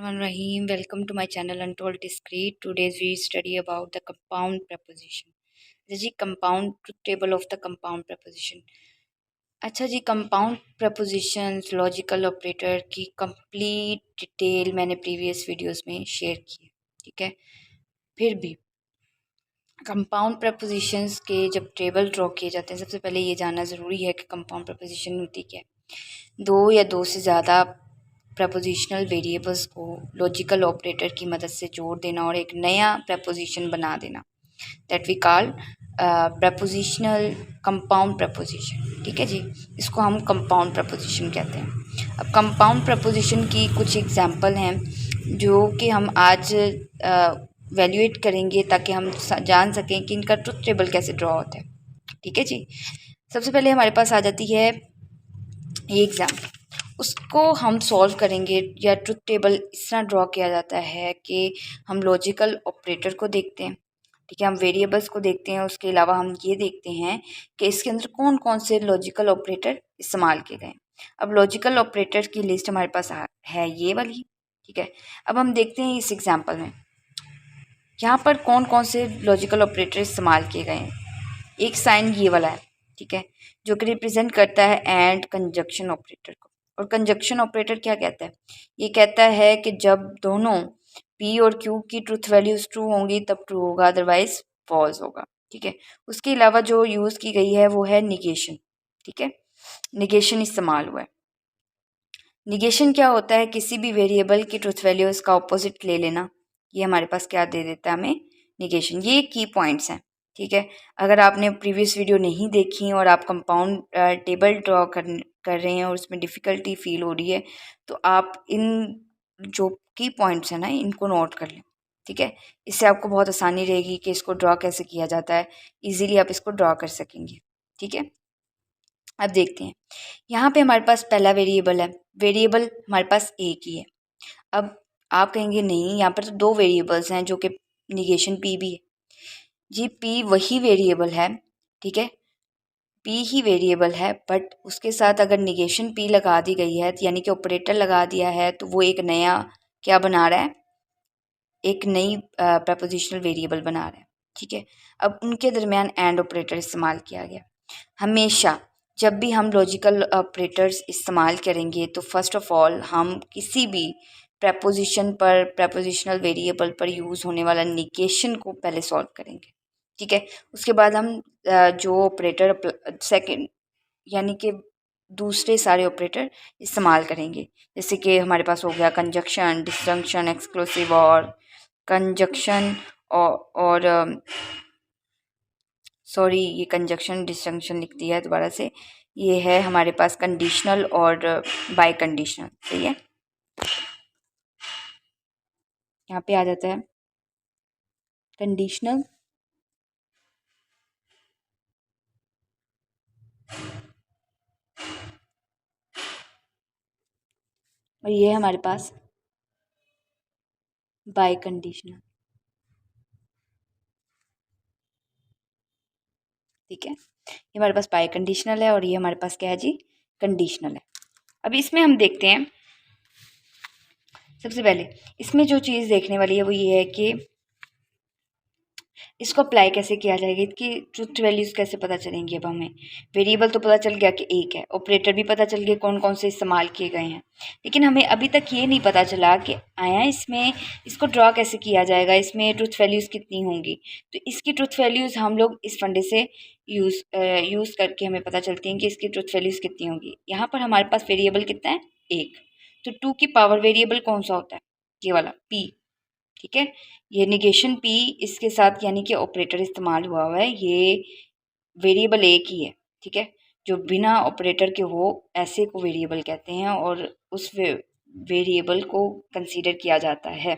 Rahim. Welcome to my channel Untold Discrete. Today's we study about the compound preposition. जी compound table of the compound preposition. अच्छा जी, compound prepositions logical operator की complete detail मैंने previous videos में share की है. ठीक है, फिर भी कंपाउंड prepositions के जब टेबल ड्रॉ किए जाते हैं, सबसे पहले ये जानना ज़रूरी है कि कंपाउंड preposition होती क्या है. दो या दो से ज़्यादा प्रपोजिशनल वेरिएबल्स को लॉजिकल ऑपरेटर की मदद से जोड़ देना और एक नया प्रपोजिशन बना देना, that we call propositional compound proposition. ठीक है जी, इसको हम कंपाउंड प्रपोजिशन कहते हैं. अब कंपाउंड प्रपोजिशन की कुछ एग्जांपल हैं जो कि हम आज वैल्यूएट करेंगे ताकि हम जान सकें कि इनका ट्रुथ टेबल कैसे ड्रॉ होता है. ठीक है जी, सबसे पहले हमारे पास आ जाती है ये एग्जाम्पल. उसको हम सॉल्व करेंगे या ट्रुथ टेबल इस तरह ड्रॉ किया जाता है कि हम लॉजिकल ऑपरेटर को देखते हैं. ठीक है, हम वेरिएबल्स को देखते हैं. उसके अलावा हम ये देखते हैं कि इसके अंदर कौन कौन से लॉजिकल ऑपरेटर इस्तेमाल किए गए. अब लॉजिकल ऑपरेटर की लिस्ट हमारे पास है ये वाली. ठीक है, अब हम देखते हैं इस एग्जाम्पल में यहाँ पर कौन कौन से लॉजिकल ऑपरेटर इस्तेमाल किए गए हैं. एक साइन ये वाला है. ठीक है, जो कि रिप्रेजेंट करता है एंड कंजक्शन ऑपरेटर को. और कंजक्शन ऑपरेटर क्या कहता है? ये कहता है कि जब दोनों P और Q की ट्रूथ वैल्यूज ट्रू होंगी तब ट्रू होगा, अदरवाइज फॉल्स होगा. ठीक है, उसके अलावा जो यूज़ की गई है वो है निगेशन. ठीक है, निगेशन इस्तेमाल हुआ है. निगेशन क्या होता है? किसी भी वेरिएबल की ट्रूथ वैल्यू इसका ऑपोजिट ले लेना. ये हमारे पास क्या दे देता है? हमें निगेशन. ये की पॉइंट्स हैं. ठीक है, अगर आपने प्रीवियस वीडियो नहीं देखी और आप कंपाउंड टेबल ड्रॉ कर रहे हैं और उसमें डिफ़िकल्टी फील हो रही है तो आप इन जो की पॉइंट्स हैं ना, इनको नोट कर लें. ठीक है, इससे आपको बहुत आसानी रहेगी कि इसको ड्रॉ कैसे किया जाता है. ईजीली आप इसको ड्रॉ कर सकेंगे. ठीक है, अब देखते हैं. यहाँ पे हमारे पास पहला वेरिएबल है. वेरिएबल हमारे पास एक ही है. अब आप कहेंगे नहीं, यहाँ पर तो दो वेरिएबल्स हैं जो कि निगेशन P भी है. जी, P वही वेरिएबल है. ठीक है, P ही वेरिएबल है, बट उसके साथ अगर निगेशन P लगा दी गई है यानी कि ऑपरेटर लगा दिया है तो वो एक नया क्या बना रहा है? एक नई प्रपोजिशनल वेरिएबल बना रहा है. ठीक है, अब उनके दरमियान एंड ऑपरेटर इस्तेमाल किया गया. हमेशा जब भी हम लॉजिकल ऑपरेटर्स इस्तेमाल करेंगे तो फर्स्ट ऑफ ऑल हम किसी भी प्रपोजिशन पर, प्रपोजिशनल वेरिएबल पर यूज़ होने वाला निगेशन को पहले सॉल्व करेंगे. ठीक है, उसके बाद हम जो ऑपरेटर सेकंड यानी कि दूसरे सारे ऑपरेटर इस्तेमाल करेंगे. जैसे कि हमारे पास हो गया कंजक्शन, डिसजंक्शन, एक्सक्लूसिव और कंजक्शन और सॉरी, ये कंजक्शन डिसजंक्शन लिख दिया है दोबारा से. ये है हमारे पास कंडीशनल और बाय कंडीशनल. सही है, यहाँ पे आ जाता है कंडीशनल और ये है हमारे पास बाय कंडीशनल. ठीक है, ये हमारे पास बाय कंडीशनल है और ये हमारे पास क्या है जी? कंडीशनल है. अभी इसमें हम देखते हैं. सबसे पहले इसमें जो चीज़ देखने वाली है वो ये है कि इसको अप्लाई कैसे किया जाएगा, इसकी ट्रुथ वैल्यूज़ कैसे पता चलेंगी. अब हमें वेरिएबल तो पता चल गया कि एक है, ऑपरेटर भी पता चल गया कौन कौन से इस्तेमाल किए गए हैं, लेकिन हमें अभी तक ये नहीं पता चला कि आया इसमें इसको ड्रॉ कैसे किया जाएगा, इसमें ट्रुथ वैल्यूज़ कितनी होंगी. तो इसकी ट्रुथ वैल्यूज़ हम लोग इस फंडे से यूज़ करके हमें पता चलती हैं कि इसकी ट्रुथ वैल्यूज़ कितनी होंगी. यहाँ पर हमारे पास वेरिएबल कितना है? एक. तो 2 की पावर वेरिएबल कौन सा होता है? ये वाला P. ठीक है, ये निगेशन P इसके साथ यानी कि ऑपरेटर इस्तेमाल हुआ है. ये वेरिएबल एक ही है. ठीक है, जो बिना ऑपरेटर के हो ऐसे को वेरिएबल कहते हैं और उस वेरिएबल को कंसीडर किया जाता है.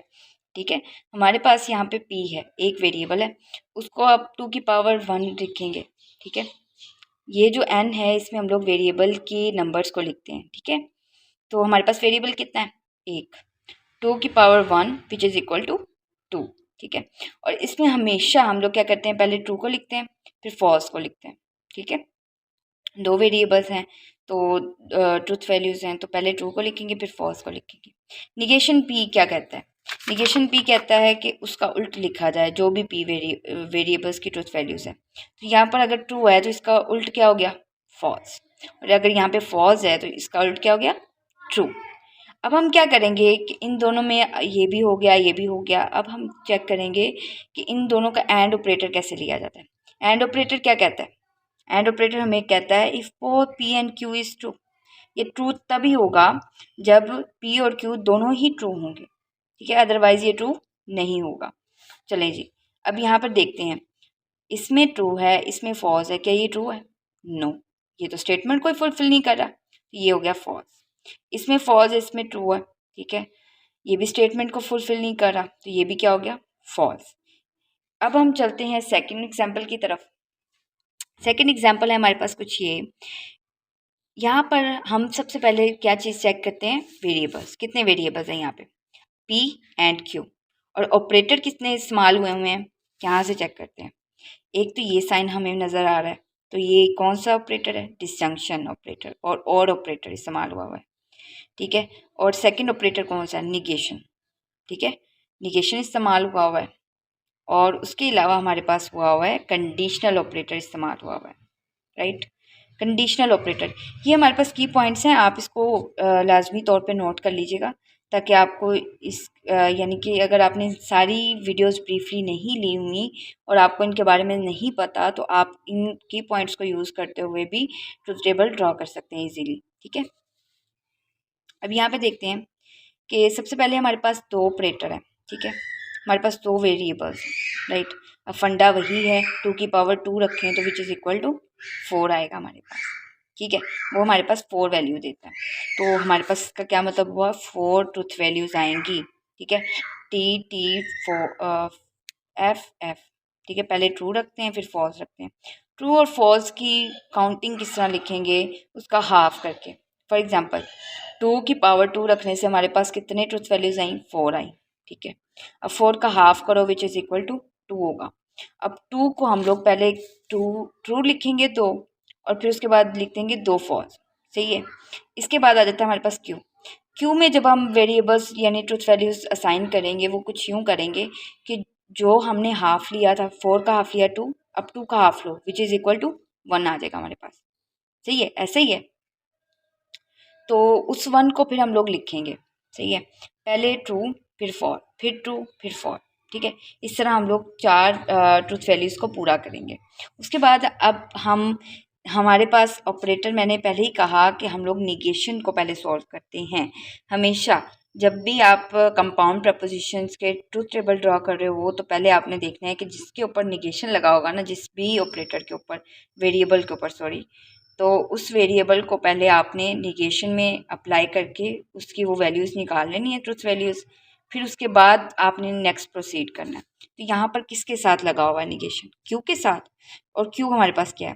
ठीक है, हमारे पास यहाँ पे P है, एक वेरिएबल है, उसको आप 2 की पावर 1 लिखेंगे. ठीक है, ये जो n है इसमें हम लोग वेरिएबल के नंबर्स को लिखते हैं. ठीक है, तो हमारे पास वेरिएबल कितना है? एक. 2 की power 1 which is equal to 2. ठीक है, और इसमें हमेशा हम लोग क्या करते हैं? पहले ट्रू को लिखते हैं फिर फॉल्स को लिखते हैं. ठीक है, दो वेरिएबल्स हैं तो ट्रुथ वैल्यूज़ हैं तो पहले ट्रू को लिखेंगे फिर फॉल्स को लिखेंगे। निगेशन पी क्या कहता है? निगेशन पी कहता है कि उसका उल्ट लिखा जाए जो भी पी वेरिएबल्स की ट्रुथ वैल्यूज़ है। तो यहाँ पर अगर ट्रू है तो इसका उल्ट क्या हो गया? फॉल्स। और अगर यहाँ पे फॉल्स है तो इसका उल्ट क्या हो गया? ट्रू। अब हम क्या करेंगे कि इन दोनों में ये भी हो गया ये भी हो गया। अब हम चेक करेंगे कि इन दोनों का एंड ऑपरेटर कैसे लिया जाता है। एंड ऑपरेटर क्या कहता है? एंड ऑपरेटर हमें कहता है if both P and Q is true. ये ट्रू तभी होगा जब पी और क्यू दोनों ही ट्रू होंगे, ठीक है, अदरवाइज ये ट्रू नहीं होगा। चलें जी, अब यहाँ पर देखते हैं, इसमें ट्रू है इसमें फॉल्स है, क्या ये ट्रू है? नो, ये तो स्टेटमेंट कोई फुलफिल नहीं कर रहा, तो ये हो गया फॉल्स। इसमें फॉल्स है इसमें ट्रू है, ठीक है, ये भी स्टेटमेंट को फुलफिल नहीं कर रहा, तो ये भी क्या हो गया? फॉल्स। अब हम चलते हैं सेकेंड एग्जाम्पल की तरफ। सेकेंड एग्जाम्पल है हमारे पास कुछ ये, यहाँ पर हम सबसे पहले क्या चीज़ चेक करते हैं? वेरिएबल्स, कितने वेरिएबल्स हैं यहाँ पे? P and Q. और ऑपरेटर कितने इस्तेमाल हुए हैं यहाँ से चेक करते हैं। एक तो ये साइन हमें नज़र आ रहा है, तो ये कौन सा ऑपरेटर है? डिसजंक्शन ऑपरेटर और ऑपरेटर इस्तेमाल हुआ है, ठीक है। और सेकंड ऑपरेटर कौन सा है? निगेशन, ठीक है, निगेशन इस्तेमाल हुआ है। और उसके अलावा हमारे पास हुआ है कंडीशनल ऑपरेटर इस्तेमाल हुआ है, राइट। कंडीशनल ऑपरेटर, ये हमारे पास की पॉइंट्स हैं, आप इसको लाजमी तौर पे नोट कर लीजिएगा ताकि आपको इस यानी कि अगर आपने सारी वीडियोस ब्रीफली नहीं ली हुई और आपको इनके बारे में नहीं पता तो आप इन की पॉइंट्स को यूज़ करते हुए भी ट्रुथ टेबल ड्रॉ कर सकते हैं इजीली, ठीक है। अब यहाँ पे देखते हैं कि सबसे पहले हमारे पास दो ऑपरेटर हैं, ठीक है, हमारे पास दो वेरिएबल्स हैं, राइट। अब फंडा वही है, 2 की पावर 2 रखें तो विच इज़ इक्वल टू 4 आएगा हमारे पास, ठीक है, वो हमारे पास 4 वैल्यू देता है। तो हमारे पास इसका क्या मतलब हुआ? 4 ट्रुथ वैल्यूज़ आएंगी, ठीक है, टी टी एफ एफ, ठीक है, पहले ट्रू रखते हैं फिर फॉल्स रखते हैं। ट्रू और फॉल्स की काउंटिंग किस तरह लिखेंगे? उसका हाफ करके। फॉर एग्जांपल 2 की पावर 2 रखने से हमारे पास कितने ट्रुथ वैल्यूज़ आई? 4 आई, ठीक है। अब 4 का हाफ करो विच इज़ इक्वल टू 2 होगा। अब 2 को हम लोग पहले ट्रू ट्रू लिखेंगे दो और फिर उसके बाद लिख देंगे 2 फॉल्स, सही है। इसके बाद आ जाता है हमारे पास क्यू। क्यू में जब हम वेरिएबल्स यानी ट्रुथ वैल्यूज़ असाइन करेंगे वो कुछ यूँ करेंगे कि जो हमने हाफ लिया था, 4 का हाफ लिया 2, अब 2 का हाफ लो विच इज़ इक्वल टू 1 आ जाएगा हमारे पास, सही है, ऐसे ही है। तो उस 1 को फिर हम लोग लिखेंगे, सही है, पहले ट्रू फिर फॉल फिर ट्रू फिर फॉल, ठीक है। इस तरह हम लोग 4 ट्रुथ वैल्यूज़ को पूरा करेंगे। उसके बाद अब हमारे पास ऑपरेटर, मैंने पहले ही कहा कि हम लोग निगेशन को पहले सॉल्व करते हैं हमेशा। जब भी आप कंपाउंड प्रपोजिशंस के ट्रुथ टेबल ड्रॉ कर रहे हो तो पहले आपने देखना है कि जिसके ऊपर निगेशन लगा होगा ना, जिस भी ऑपरेटर के ऊपर, वेरिएबल के ऊपर सॉरी, तो उस वेरिएबल को पहले आपने निगेशन में अप्लाई करके उसकी वो वैल्यूज़ निकाल लेनी है, ट्रुथ वैल्यूज़, फिर उसके बाद आपने नेक्स्ट प्रोसीड करना है। तो यहाँ पर किसके साथ लगा हुआ है निगेशन? क्यू के साथ। और क्यू हमारे पास क्या है?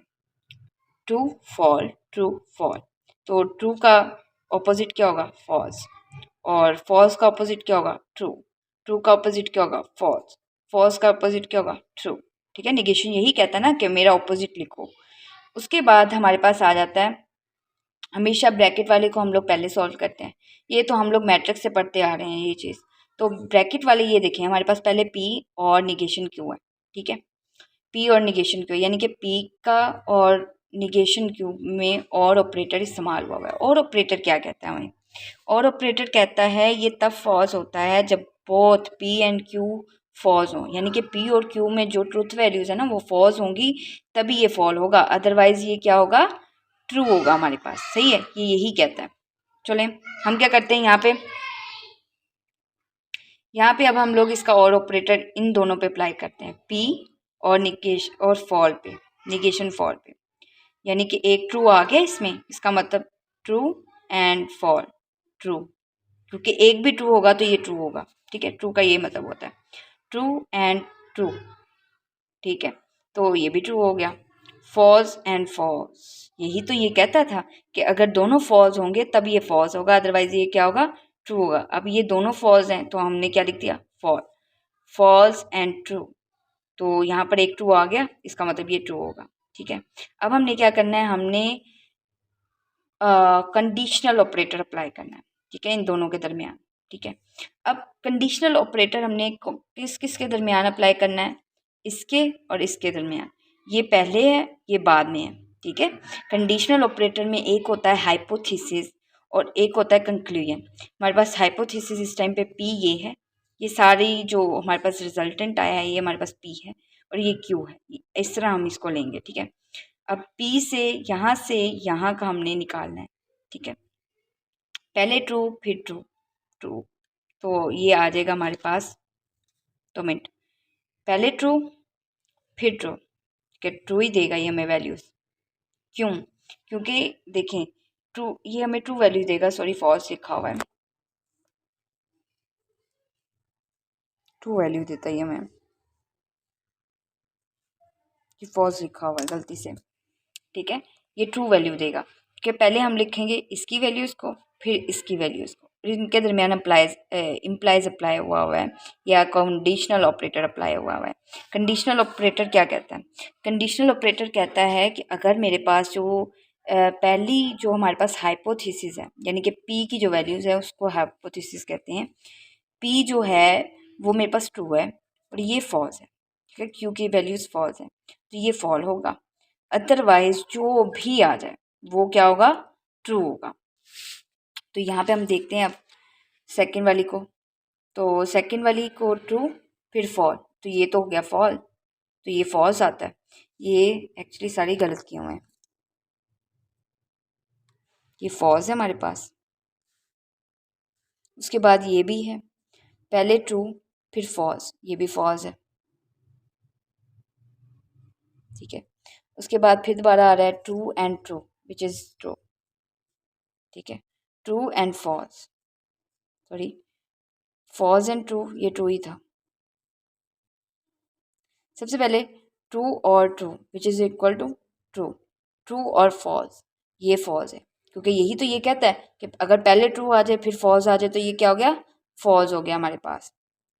True fall true fall. तो ट्रू का ऑपोजिट क्या होगा? फॉल्स। और फॉल्स का ऑपोजिट क्या होगा? ट्रू। ट्रू का ऑपोजिट क्या होगा? फॉल्स। फॉल्स का ऑपोजिट क्या होगा? ट्रू, ठीक है। निगेशन यही कहता है ना कि मेरा ऑपोजिट लिखो। उसके बाद हमारे पास आ जाता है, हमेशा ब्रैकेट वाले को हम लोग पहले सॉल्व करते हैं, ये तो हम लोग मैट्रिक्स से पढ़ते आ रहे हैं ये चीज़। तो ब्रैकेट वाले ये देखें, हमारे पास पहले पी और निगेशन क्यू है, ठीक है, पी और निगेशन क्यू, यानी कि पी का और निगेशन क्यू में और ऑपरेटर इस्तेमाल हुआ है। और ऑपरेटर क्या कहता है हमें? और ऑपरेटर कहता है ये तब फॉल्स होता है जब both P and Q false हों, यानी कि पी और क्यू में जो ट्रुथ वैल्यूज़ है ना वो फॉल्स होंगी तभी ये फॉल होगा, अदरवाइज ये क्या होगा? ट्रू होगा हमारे पास, सही है, ये यही कहता है। चलें हम क्या करते हैं यहाँ पे अब हम लोग इसका और ऑपरेटर इन दोनों पे अप्लाई करते हैं, पी और निगेशन और फॉल पे, निगेशन फॉल पे, यानी कि एक ट्रू आ गया इसमें, इसका मतलब ट्रू एंड फॉल ट्रू, क्योंकि एक भी ट्रू होगा तो ये ट्रू होगा, ठीक है, ट्रू का ये मतलब होता है ट्रू एंड ट्रू, ठीक है, तो ये भी ट्रू हो गया। फॉल्स एंड फॉल्स, यही तो ये कहता था कि अगर दोनों फॉल्स होंगे तब ये फॉल्स होगा, अदरवाइज ये क्या होगा? ट्रू होगा। अब ये दोनों फॉल्स हैं तो हमने क्या लिख दिया? फॉल। फॉल्स एंड ट्रू, तो यहाँ पर एक ट्रू आ गया, इसका मतलब ये ट्रू होगा, ठीक है। अब हमने क्या करना है, हमने कंडीशनल ऑपरेटर अप्लाई करना है, ठीक है, इन दोनों के दरमियान, ठीक है। अब कंडीशनल ऑपरेटर हमने किस किस के दरमियान अप्लाई करना है, इसके और इसके दरमियान, ये पहले है ये बाद में है, ठीक है। कंडीशनल ऑपरेटर में एक होता है हाइपोथेसिस और एक होता है कंक्लूजन। हमारे पास हाइपोथेसिस इस टाइम पे पी ये है, ये सारी जो हमारे पास रिजल्टेंट आया है ये हमारे पास पी है और ये क्यू है, इस तरह हम इसको लेंगे, ठीक है। अब P से यहाँ का हमने निकालना है, ठीक है। पहले ट्रू फिर ट्रू, ट्रू, तो ये आ जाएगा हमारे पास, 2 मिनट, पहले ट्रू फिर ट्रू, ठीक है, ट्रू ही देगा ये हमें वैल्यूज, क्यों, क्योंकि देखें ट्रू, ये हमें ट्रू वैल्यू देगा, सॉरी फॉल्स लिखा हुआ है, ट्रू वैल्यू देता है हमें, ये फॉल्स लिखा हुआ है गलती से, ठीक है, ये ट्रू वैल्यू देगा, कि पहले हम लिखेंगे इसकी वैल्यूज़ को फिर इसकी वैल्यूज़ को, इनके दरमियान इम्प्लाइज अप्लाई हुआ है या कंडीशनल ऑपरेटर अप्लाई हुआ है। कंडीशनल ऑपरेटर क्या कहता है, कंडीशनल ऑपरेटर कहता है कि अगर मेरे पास जो पहली जो हमारे पास हाइपोथेसिस है, यानी कि पी की जो वैल्यूज़ है उसको हाइपोथेसिस कहते हैं, पी जो है वो मेरे पास ट्रू है और ये फॉल्स है, ठीक है, क्योंकि वैल्यूज़ फॉल्स है तो ये फॉल होगा, अदरवाइज जो भी आ जाए वो क्या होगा, ट्रू होगा। तो यहाँ पे हम देखते हैं अब सेकंड वाली को, तो सेकंड वाली को ट्रू फिर फॉल, तो ये तो हो गया फॉल, तो ये फॉल्स आता है, ये एक्चुअली सारी गलत किए हुए हैं, ये फॉल्स है हमारे पास। उसके बाद ये भी है, पहले ट्रू फिर फॉल्स, ये भी फॉल्स है, ठीक है। उसके बाद फिर दोबारा आ रहा है true and true which is true, ठीक है, true and false, sorry false and true, ये ट्रू ही था। सबसे पहले ट्रू और true which is equal to true, true और फॉल्स, ये फॉल्स है, क्योंकि यही तो ये कहता है कि अगर पहले ट्रू आ जाए फिर फॉल्स आ जाए तो ये क्या हो गया, फॉल्स हो गया हमारे पास,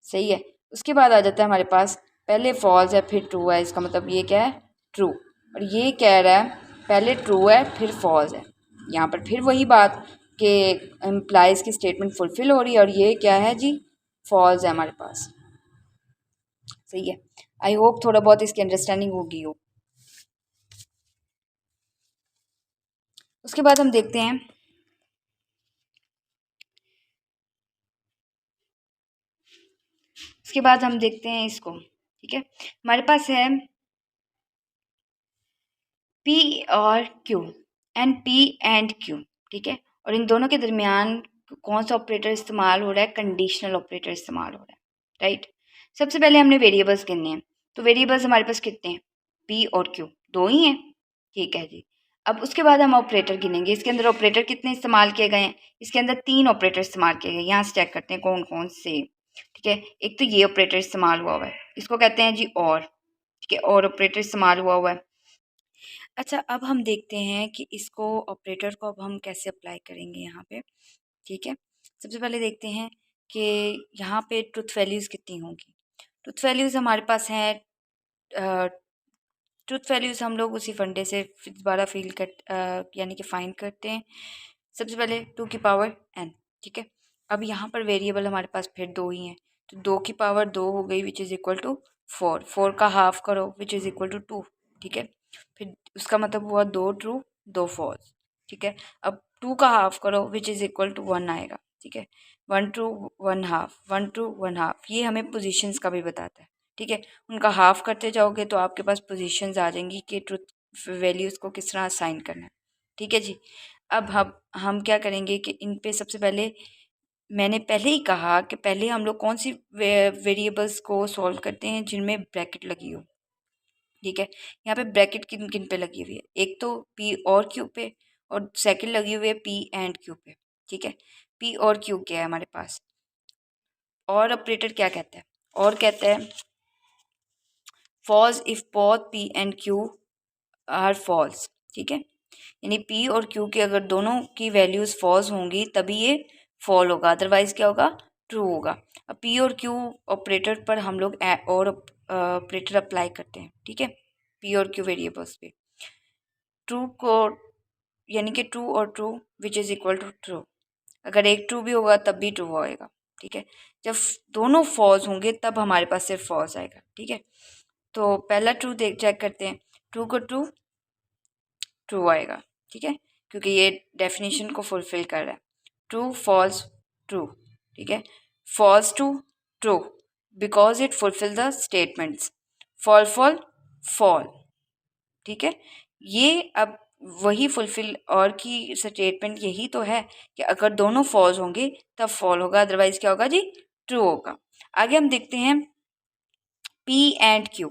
सही है। उसके बाद आ जाता है हमारे पास पहले फॉल्स है फिर ट्रू है, इसका मतलब ये क्या है, ट्रू, और ये कह रहा है पहले ट्रू है फिर फॉल्स है, यहाँ पर फिर वही बात कि एम्प्लाइज की स्टेटमेंट फुलफिल हो रही है और ये क्या है जी, फॉल्स है हमारे पास, सही है। आई होप थोड़ा बहुत इसकी अंडरस्टैंडिंग होगी हो। उसके बाद हम देखते हैं इसको, ठीक है, हमारे पास है P और Q and P and Q, ठीक है, और इन दोनों के दरमियान कौन सा ऑपरेटर इस्तेमाल हो रहा है, कंडीशनल ऑपरेटर इस्तेमाल हो रहा है, राइट। सबसे पहले हमने वेरिएबल्स गिनने हैं, तो वेरिएबल्स हमारे पास कितने हैं, P और Q, 2 ही हैं, ठीक है जी। अब उसके बाद हम ऑपरेटर गिनेंगे, इसके अंदर ऑपरेटर कितने इस्तेमाल किए गए हैं, इसके अंदर 3 ऑपरेटर इस्तेमाल किए गए, यहाँ से चेक करते हैं कौन कौन से, ठीक है। एक तो ये ऑपरेटर इस्तेमाल हुआ है, इसको कहते हैं जी और, ठीक है, और ऑपरेटर इस्तेमाल हुआ है। अच्छा, अब हम देखते हैं कि इसको ऑपरेटर को अब हम कैसे अप्लाई करेंगे यहाँ पे, ठीक है। सबसे पहले देखते हैं कि यहाँ पे ट्रुथ वैल्यूज़ कितनी होंगी। ट्रुथ वैल्यूज़ हमारे पास हैं, ट्रुथ वैल्यूज़ हम लोग उसी फंडे से दोबारा यानी कि फाइंड करते हैं। सबसे पहले 2 की पावर n, ठीक है। अब यहाँ पर वेरिएबल हमारे पास फिर 2 ही हैं, तो 2 की पावर 2 हो गई विच इज़ इक्वल टू 4, 4 का हाफ करो विच इज़ इक्वल टू 2, ठीक है। फिर उसका मतलब हुआ 2 ट्रू 2 फॉल्स, ठीक है। अब 2 का हाफ करो विच इज़ इक्वल टू 1 आएगा, ठीक है। 1 ट्रू 1 हाफ, 1 ट्रू 1 हाफ, ये हमें पोजीशंस का भी बताता है, ठीक है। उनका हाफ करते जाओगे तो आपके पास पोजीशंस आ जाएंगी कि ट्रुथ वैल्यूज़ को किस तरह असाइन करना है, ठीक है जी। अब हम क्या करेंगे कि इन पे सबसे पहले मैंने पहले ही कहा कि पहले हम लोग कौन सी वेरिएबल्स को सॉल्व करते हैं जिनमें ब्रैकेट लगी हो, ठीक है। यहाँ पे ब्रैकेट किन किन पे लगी हुई है, एक तो P और Q पे और सेकंड लगी हुई है P एंड Q पे, ठीक है। P और Q क्या है हमारे पास, और ऑपरेटर क्या कहता है, और कहता है false if both P and Q are false, ठीक है। यानी P और Q के अगर दोनों की वैल्यूज़ फॉल्स होंगी तभी ये फॉल होगा, अदरवाइज क्या होगा, ट्रू होगा। अब P और Q ऑपरेटर पर हम लोग और ऑपरेटर अप्लाई करते हैं, ठीक है, P और Q वेरिएबल्स पे। ट्रू को यानी कि ट्रू और true which is equal to true. अगर एक ट्रू भी होगा तब भी ट्रू आएगा, ठीक है। जब दोनों फॉल्स होंगे तब हमारे पास सिर्फ फॉल्स आएगा, ठीक है। तो पहला ट्रू देख चेक करते हैं, ट्रू को ट्रू ट्रू आएगा, ठीक है, क्योंकि ये डेफिनेशन को फुलफिल कर रहा है। ट्रू फॉल्स ट्रू, ठीक है। False to true because it fulfil the statements. Fall fall fall, ठीक है। ये अब वही फुलफिल और की स्टेटमेंट यही तो है कि अगर दोनों फॉल्स होंगे तब फॉल होगा, अदरवाइज क्या होगा जी, ट्रू होगा। आगे हम देखते हैं P and Q.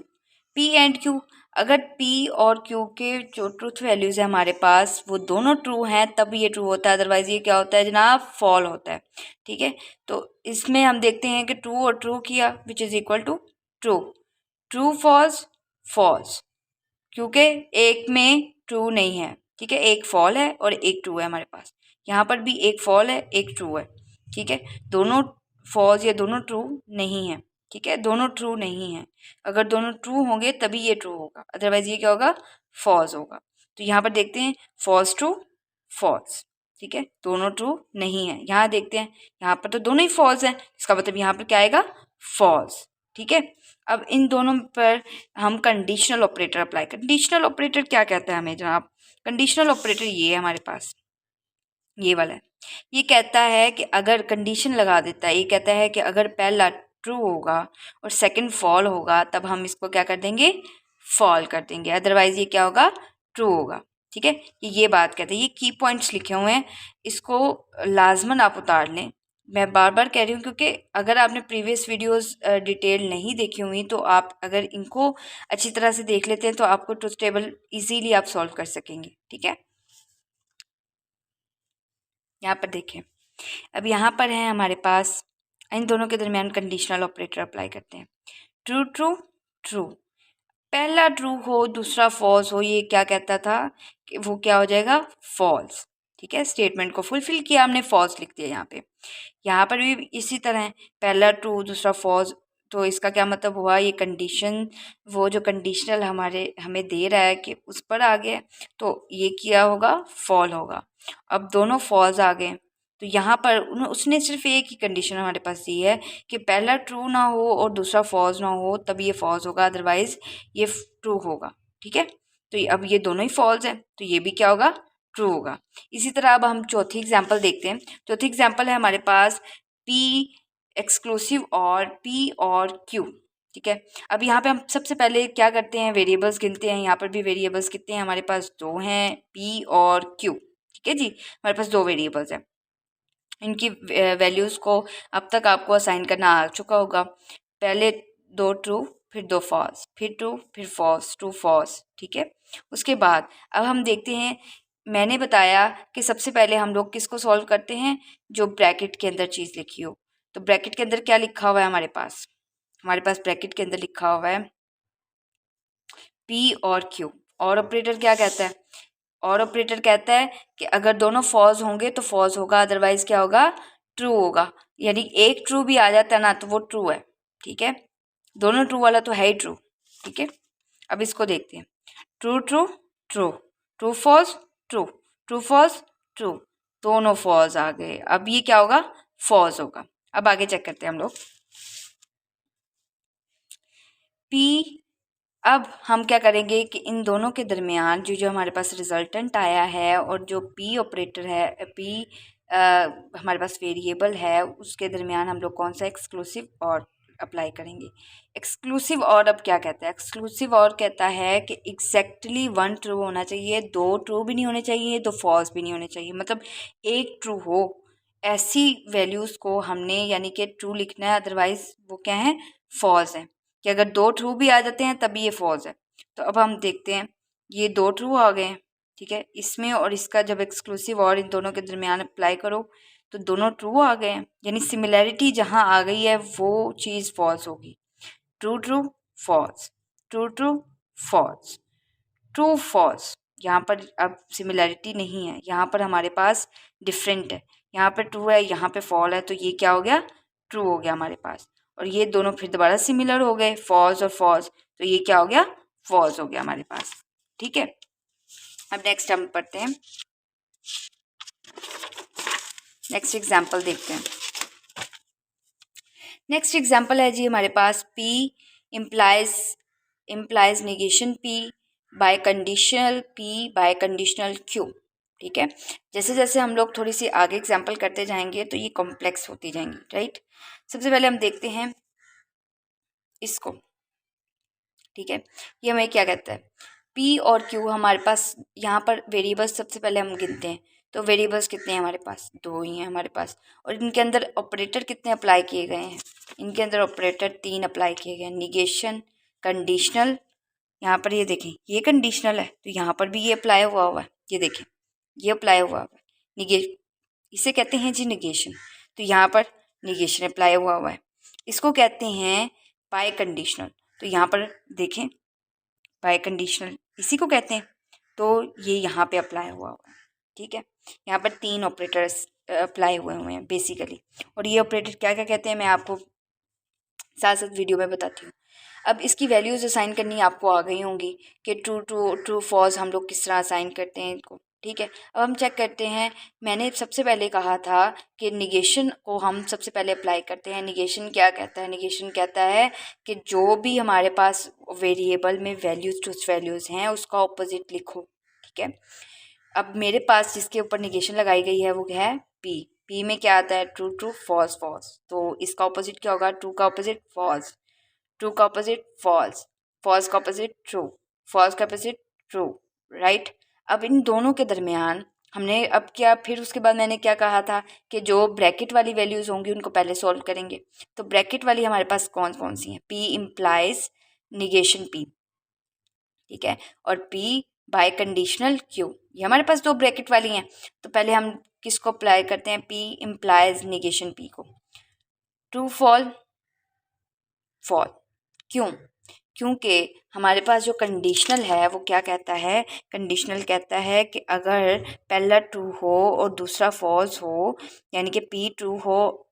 P and Q, अगर पी और क्यू के जो ट्रूथ वैल्यूज़ है हमारे पास वो दोनों ट्रू हैं तब ये ट्रू होता है, अदरवाइज ये क्या होता है जनाब, फॉल होता है, ठीक है। तो इसमें हम देखते हैं कि ट्रू और ट्रू किया which is equal to true, true false false, क्योंकि एक में ट्रू नहीं है, ठीक है। एक फॉल है और एक ट्रू है हमारे पास, यहाँ पर भी एक फॉल है एक ट्रू है, ठीक है। दोनों फॉल्स या दोनों ट्रू नहीं है, ठीक है, दोनों ट्रू नहीं है। अगर दोनों ट्रू होंगे तभी ये ट्रू होगा, अदरवाइज ये क्या होगा, फॉल्स होगा। तो यहाँ पर देखते हैं फॉल्स ट्रू फॉल्स, ठीक है, दोनों ट्रू नहीं है। यहाँ देखते हैं, यहाँ पर तो दोनों ही फॉल्स हैं, इसका मतलब यहाँ पर क्या आएगा, फॉल्स, ठीक है। अब इन दोनों पर हम कंडीशनल ऑपरेटर अप्लाई कर। कंडीशनल ऑपरेटर क्या कहता है हमें जनाब, कंडीशनल ऑपरेटर ये है हमारे पास, ये वाला है। ये कहता है कि अगर कंडीशन लगा देता है, ये कहता है कि अगर पहला ट्रू होगा और सेकंड फॉल होगा तब हम इसको क्या कर देंगे, फॉल कर देंगे, अदरवाइज ये क्या होगा, ट्रू होगा, ठीक है। ये बात कहते हैं, ये की पॉइंट्स लिखे हुए हैं, इसको लाजमन आप उतार लें। मैं बार बार कह रही हूँ क्योंकि अगर आपने प्रीवियस वीडियोस डिटेल नहीं देखी हुई तो आप अगर इनको अच्छी तरह से देख लेते हैं तो आपको ट्रूथ टेबल इजीली आप सॉल्व कर सकेंगे, ठीक है। यहाँ पर देखें, अब यहाँ पर है हमारे पास, इन दोनों के दरमियान कंडीशनल ऑपरेटर अप्लाई करते हैं। ट्रू ट्रू ट्रू, पहला ट्रू हो दूसरा फॉल्स हो, ये क्या कहता था कि वो क्या हो जाएगा, फॉल्स, ठीक है। स्टेटमेंट को फुलफिल किया हमने, फॉल्स लिख दिया यहाँ पे। यहाँ पर भी इसी तरह है, पहला ट्रू दूसरा फॉल्स, तो इसका क्या मतलब हुआ, ये कंडीशन, वो जो कंडीशनल हमें दे रहा है कि उस पर आ गया, तो ये क्या होगा, फॉल होगा। अब दोनों फॉल्स आ गए, तो यहाँ पर उसने सिर्फ एक ही कंडीशन हमारे पास दी है कि पहला ट्रू ना हो और दूसरा फॉल्स ना हो तब ये फॉल्स होगा, अदरवाइज ये ट्रू होगा, ठीक है। तो अब ये दोनों ही फॉल्स हैं तो ये भी क्या होगा, ट्रू होगा। इसी तरह अब हम चौथी एग्जाम्पल देखते हैं। चौथी एग्जाम्पल है हमारे पास पी एक्सक्लूसिव और पी और क्यू, ठीक है। अब यहाँ पे हम सबसे पहले क्या करते हैं, वेरिएबल्स गिनते हैं। यहाँ पर भी वेरिएबल्स कितने हैं हमारे पास, दो हैं, पी और क्यू, ठीक है जी। हमारे पास दो वेरिएबल्स हैं, इनकी वैल्यूज़ को अब तक आपको असाइन करना आ चुका होगा। पहले दो ट्रू फिर दो फॉल्स, फिर ट्रू फिर फॉल्स, ट्रू फॉल्स, ठीक है। उसके बाद अब हम देखते हैं, मैंने बताया कि सबसे पहले हम लोग किसको सॉल्व करते हैं, जो ब्रैकेट के अंदर चीज़ लिखी हो। तो ब्रैकेट के अंदर क्या लिखा हुआ है हमारे पास, हमारे पास ब्रैकेट के अंदर लिखा हुआ है पी और क्यू। और ऑपरेटर क्या कहता है, और ऑपरेटर कहता है कि अगर दोनों फॉल्स होंगे तो फॉल्स होगा, अदरवाइज क्या होगा, ट्रू होगा। यानी एक ट्रू भी आ जाता है ना तो वो ट्रू है, ठीक है। दोनों ट्रू वाला तो है ही ट्रू, ठीक है। अब इसको देखते हैं, true true true, true false true, true false true, दोनों फॉल्स आ गए। अब ये क्या होगा, फॉल्स होगा। अब आगे चेक करते हैं हम लोग पी। अब हम क्या करेंगे कि इन दोनों के दरमियान जो जो हमारे पास रिजल्टेंट आया है और जो पी ऑपरेटर है, पी हमारे पास वेरिएबल है, उसके दरमियान हम लोग कौन सा एक्सक्लूसिव और अप्लाई करेंगे। एक्सक्लूसिव और अब क्या कहता है, एक्सक्लूसिव और कहता है कि एग्जैक्टली वन ट्रू होना चाहिए, दो ट्रू भी नहीं होने चाहिए, दो फॉल्स भी नहीं होने चाहिए, मतलब एक ट्रू हो, ऐसी वैल्यूज़ को हमने यानी कि ट्रू लिखना है, अदरवाइज वो क्या है, फॉल्स है। कि अगर दो ट्रू भी आ जाते हैं तभी ये फॉल्स है। तो अब हम देखते हैं, ये दो ट्रू आ गए हैं, ठीक है, इसमें और इसका जब एक्सक्लूसिव और इन दोनों के दरमियान अप्लाई करो तो दोनों ट्रू आ गए हैं, यानी सिमिलैरिटी जहाँ आ गई है वो चीज़ फॉल्स होगी। True true false, true true false, true false, यहाँ पर अब सिमिलैरिटी नहीं है, यहाँ पर हमारे पास डिफरेंट है, यहाँ पर ट्रू है यहाँ पे फॉल है, तो ये क्या हो गया, ट्रू हो गया हमारे पास। और ये दोनों फिर दोबारा सिमिलर हो गए, फॉल्स और फॉल्स, तो ये क्या हो गया, फॉल्स हो गया हमारे पास, ठीक है। अब नेक्स्ट हम पढ़ते हैं नेक्स्ट एग्जाम्पल देखते हैं। नेक्स्ट एग्जाम्पल है जी हमारे पास P implies negation P bye conditional P bye conditional Q। ठीक है, जैसे जैसे हम लोग थोड़ी सी आगे एग्जाम्पल करते जाएंगे तो ये कॉम्प्लेक्स होती जाएंगी, राइट। सबसे पहले हम देखते हैं इसको। ठीक है, ये हमें क्या कहता है, P और Q हमारे पास यहाँ पर वेरिएबल्स सबसे पहले हम गिनते हैं। तो वेरिएबल्स कितने हैं हमारे पास, 2 ही हैं हमारे पास। और इनके अंदर ऑपरेटर कितने अप्लाई किए गए हैं, इनके अंदर ऑपरेटर 3 अप्लाई किए गए हैं। निगेशन, कंडीशनल, यहाँ पर ये देखें ये कंडीशनल है तो यहाँ पर भी ये अप्लाई हुआ हुआ है, ये देखें ये अप्लाई हुआ हुआ है। इसे कहते हैं जी निगेशन, तो यहाँ पर निगेशन अप्लाई हुआ हुआ है। इसको कहते हैं बाय कंडीशनल, तो यहाँ पर देखें बाय कंडीशनल इसी को कहते हैं, तो ये यहाँ पे अप्लाई हुआ हुआ है। ठीक है, यहाँ पर 3 ऑपरेटर्स अप्लाई हुए हुए हैं बेसिकली। और ये ऑपरेटर क्या क्या कहते हैं मैं आपको साथ साथ वीडियो में बताती हूँ। अब इसकी वैल्यूज़ असाइन करनी आपको आ गई होंगी कि ट्रू फॉल्स हम लोग किस तरह असाइन करते हैं इनको। ठीक है, अब हम चेक करते हैं। मैंने सबसे पहले कहा था कि निगेशन को हम सबसे पहले अप्लाई करते हैं। निगेशन क्या कहता है, निगेशन कहता है कि जो भी हमारे पास वेरिएबल में वैल्यूज़ ट्रूथ वैल्यूज़ हैं उसका ऑपोजिट लिखो। ठीक है, अब मेरे पास जिसके ऊपर निगेशन लगाई गई है वो है पी में क्या आता है, ट्रू फॉल्स फॉल्स। तो इसका ऑपोजिट क्या होगा, ट्रू का ऑपोजिट फॉल्स, ट्रू का ऑपोजिट फॉल्स, फॉल्स का ऑपोजिट ट्रू, फॉल्स का ऑपोजिट ट्रू, राइट। अब इन दोनों के दरमियान हमने अब क्या, फिर उसके बाद मैंने क्या कहा था कि जो ब्रैकेट वाली वैल्यूज़ होंगी उनको पहले सॉल्व करेंगे। तो ब्रैकेट वाली हमारे पास कौन कौन सी हैं, P इम्प्लाइज निगेशन P। ठीक है, और P बाय कंडीशनल Q, ये हमारे पास 2 ब्रैकेट वाली हैं। तो पहले हम किसको अप्लाई करते हैं, P इम्प्लाइज निगेशन P को। ट्रू फॉल फॉल, क्यों, क्योंकि हमारे पास जो कंडीशनल है वो क्या कहता है, कंडीशनल कहता है कि अगर पहला ट्रू हो और दूसरा फॉल्स हो, यानी कि P ट्रू हो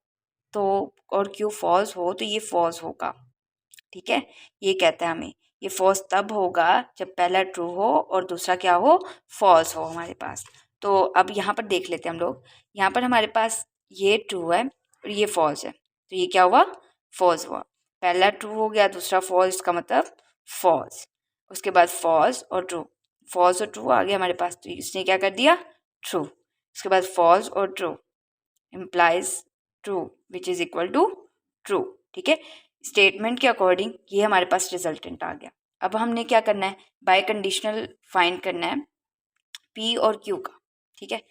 तो और Q फॉल्स हो तो ये फॉल्स होगा। ठीक है, ये कहता है हमें ये फॉल्स तब होगा जब पहला ट्रू हो और दूसरा क्या हो, फॉल्स हो हमारे पास। तो अब यहाँ पर देख लेते हैं हम लोग। यहाँ पर हमारे पास ये ट्रू है और ये फॉल्स है, तो ये क्या हुआ, फॉल्स हुआ। पहला ट्रू हो गया दूसरा फॉल्स, का मतलब फॉल्स। उसके बाद फॉल्स और ट्रू, फॉल्स और ट्रू आ गया हमारे पास, तो इसने क्या कर दिया, ट्रू। उसके बाद फॉल्स और true implies true which is equal to true. ठीक है, स्टेटमेंट के अकॉर्डिंग ये हमारे पास रिजल्टेंट आ गया। अब हमने क्या करना है, बाय कंडीशनल फाइंड करना है P और Q का। ठीक है,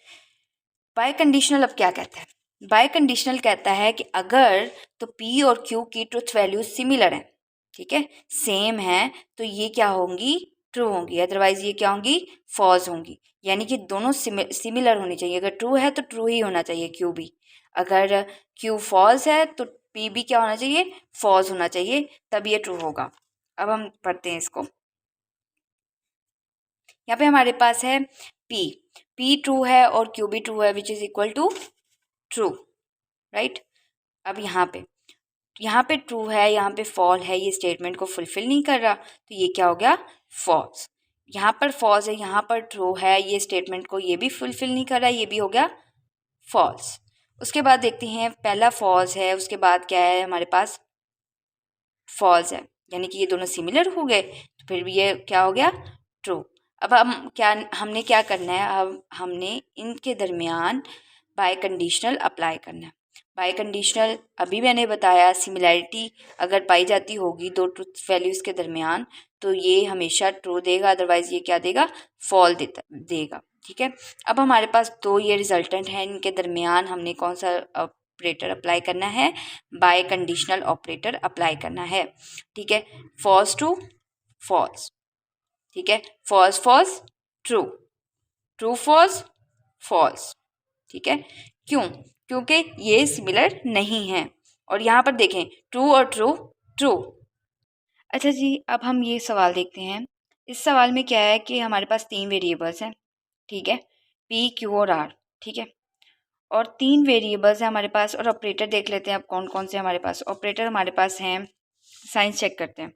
बाय कंडीशनल अब क्या कहता है, बाय कंडीशनल कहता है कि अगर तो P और Q की ट्रुथ वैल्यू सिमिलर हैं, ठीक है, सेम है, तो ये क्या होंगी, ट्रू होंगी, अदरवाइज ये क्या होंगी, फॉल्स होंगी। यानी कि दोनों सिमिलर होनी चाहिए। अगर ट्रू है तो ट्रू ही होना चाहिए Q भी, अगर Q फॉल्स है तो P भी क्या होना चाहिए, फॉल्स होना चाहिए, तब ये ट्रू होगा। अब हम पढ़ते हैं इसको। यहाँ पे हमारे पास है P ट्रू है और Q भी ट्रू है, which is equal to true, right. अब यहाँ पे ट्रू है, यहाँ पे फॉल है, ये स्टेटमेंट को फुलफिल नहीं कर रहा, तो ये क्या हो गया, फॉल्स। यहाँ पर फॉल्स है, यहाँ पर ट्रू है, ये स्टेटमेंट को ये भी फुलफिल नहीं कर रहा, ये भी हो गया फॉल्स। उसके बाद देखते हैं, पहला फॉल्स है, उसके बाद क्या है हमारे पास, फॉल्स है, यानी कि ये दोनों सिमिलर हो गए, तो फिर भी ये क्या हो गया, ट्रू। अब हमने क्या करना है, अब हमने इनके दरमियान बाय कंडीशनल अप्लाई करना है। बाय कंडीशनल अभी मैंने बताया, सिमिलैरिटी अगर पाई जाती होगी दो ट्रुथ वैल्यूज़ के दरमियान तो ये हमेशा ट्रू देगा, अदरवाइज ये क्या देगा, फॉल देगा। ठीक है, अब हमारे पास 2 ये रिजल्टेंट हैं, इनके दरमियान हमने कौन सा ऑपरेटर अप्लाई करना है, बाय कंडीशनल ऑपरेटर अप्लाई करना है। ठीक है, फॉल्स टू फॉल्स, ठीक है, false false true, true false false. ठीक है, क्यों, क्योंकि ये सिमिलर नहीं है। और यहाँ पर देखें ट्रू और ट्रू ट्रू। अच्छा जी, अब हम ये सवाल देखते हैं। इस सवाल में क्या है कि हमारे पास 3 वेरिएबल्स हैं, ठीक है, P Q और R, ठीक है, और 3 वेरिएबल्स हैं हमारे पास। और ऑपरेटर देख लेते हैं अब कौन कौन से हमारे पास ऑपरेटर हमारे पास हैं। साइंस चेक करते हैं।